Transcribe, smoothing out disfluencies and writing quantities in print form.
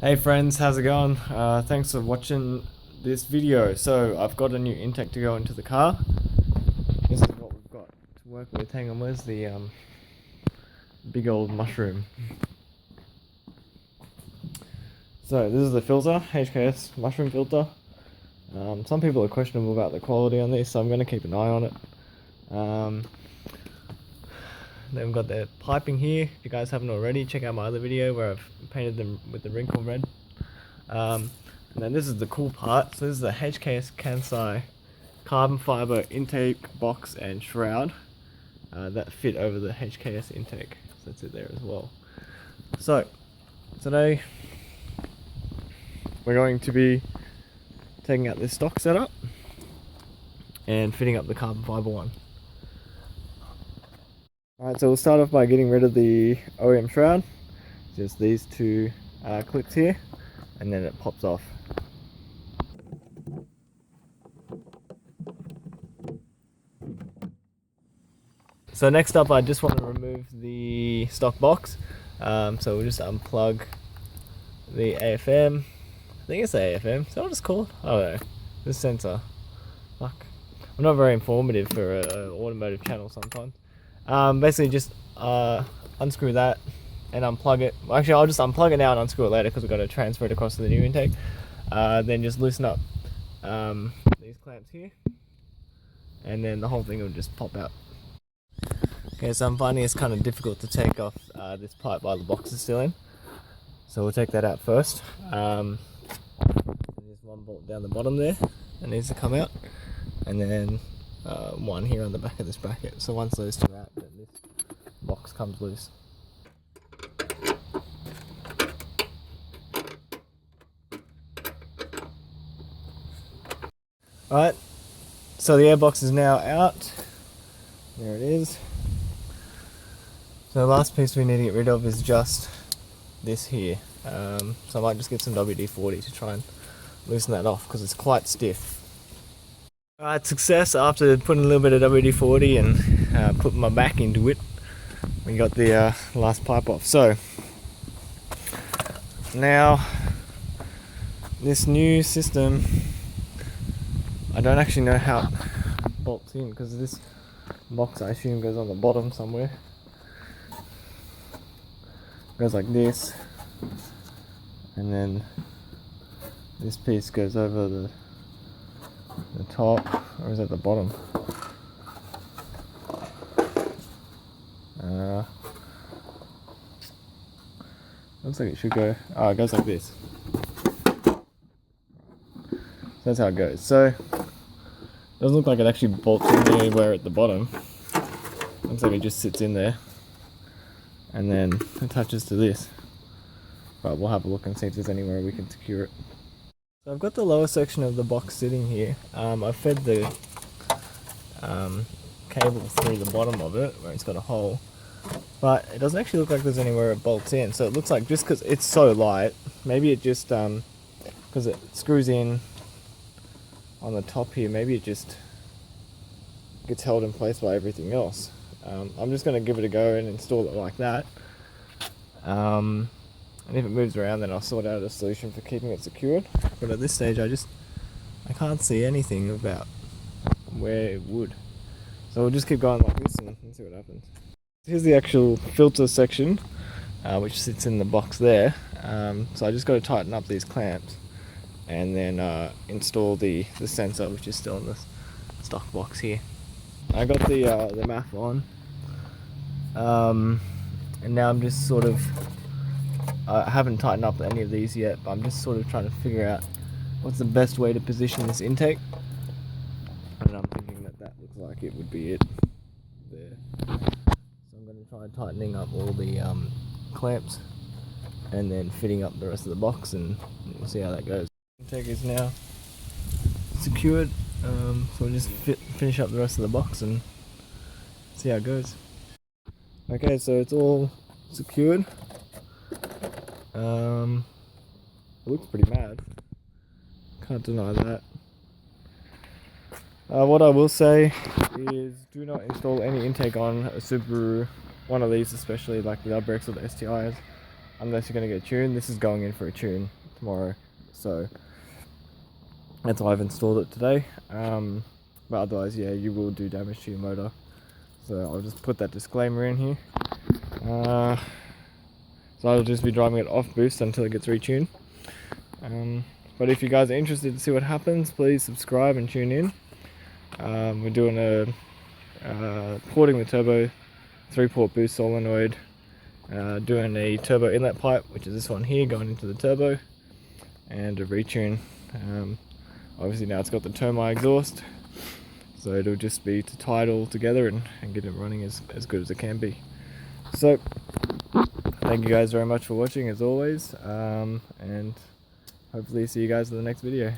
Hey friends, how's it going? Thanks for watching this video. So I've got a new intake to go into the car. This is what we've got to work with. Hang on, where's the big old mushroom? So this is the filter, HKS mushroom filter. Some people are questionable about the quality on this, so I'm going to keep an eye on it. Then we've got the piping here. If you guys haven't already, check out my other video where I've painted them with the wrinkle red. And then this is the cool part. So this is the HKS Kansai carbon fiber intake box and shroud that fit over the HKS intake. So that's it there as well. So today we're going to be taking out this stock setup and fitting up the carbon fiber one. Alright, so we'll start off by getting rid of the OEM shroud. Just these two clips here, and then it pops off. So next up, I just want to remove the stock box. So we'll just unplug the AFM. I think it's the AFM. Is that what it's called? I don't know. This sensor. Fuck. I'm not very informative for an automotive channel sometimes. Basically just unscrew that and unplug it. Well, actually, I'll just unplug it now and unscrew it later because we've got to transfer it across to the new intake. Then just loosen up these clamps here, and then the whole thing will just pop out. Okay, so I'm finding it's kind of difficult to take off this pipe while the box is still in. So we'll take that out first. There's one bolt down the bottom there that needs to come out, and then one here on the back of this bracket. So once those two are out, then this box comes loose. Alright, so the airbox is now out. There it is. So the last piece we need to get rid of is just this here. So I might just get some WD-40 to try and loosen that off because it's quite stiff. Alright, success after putting a little bit of WD-40 and putting my back into it. We got the last pipe off. So now this new system, I don't actually know how it bolts in because this box I assume goes on the bottom somewhere. It goes like this, and then this piece goes over the top, or is it the bottom? Looks like it should go. Oh, it goes like this. That's how it goes. So it doesn't look like it actually bolts in anywhere at the bottom. Looks like it just sits in there and then attaches to this. But we'll have a look and see if there's anywhere we can secure it. So I've got the lower section of the box sitting here. I've fed the cable through the bottom of it where it's got a hole, but it doesn't actually look like there's anywhere it bolts in. So it looks like just because it's so light, maybe it just because it screws in on the top here, maybe it just gets held in place by everything else. I'm just going to give it a go and install it like that. And if it moves around, then I'll sort out a solution for keeping it secured. But at this stage, I can't see anything about where it would. So we'll just keep going like this and see what happens. Here's the actual filter section, which sits in the box there. So I just got to tighten up these clamps and then install the sensor, which is still in the stock box here. I got the MAF on, and now I'm just sort of, I haven't tightened up any of these yet, but I'm just sort of trying to figure out what's the best way to position this intake. And I'm thinking that looks like it would be it there. So I'm going to try tightening up all the clamps and then fitting up the rest of the box, and we'll see how that goes. Intake is now secured, so we'll just finish up the rest of the box and see how it goes. Okay, so it's all secured. It looks pretty mad, can't deny that. What I will say is do not install any intake on a Subaru, one of these especially, like the WRX or the STIs, unless you're going to get tuned. This is going in for a tune tomorrow, so that's why I've installed it today. But otherwise, yeah, you will do damage to your motor. So I'll just put that disclaimer in here. So I'll just be driving it off boost until it gets retuned. But if you guys are interested to see what happens, please subscribe and tune in. We're doing a porting the turbo 3-port boost solenoid, doing a turbo inlet pipe, which is this one here, going into the turbo, and a retune. Obviously now it's got the Termi exhaust, so it'll just be to tie it all together and get it running as good as it can be. So thank you guys very much for watching as always, and hopefully see you guys in the next video.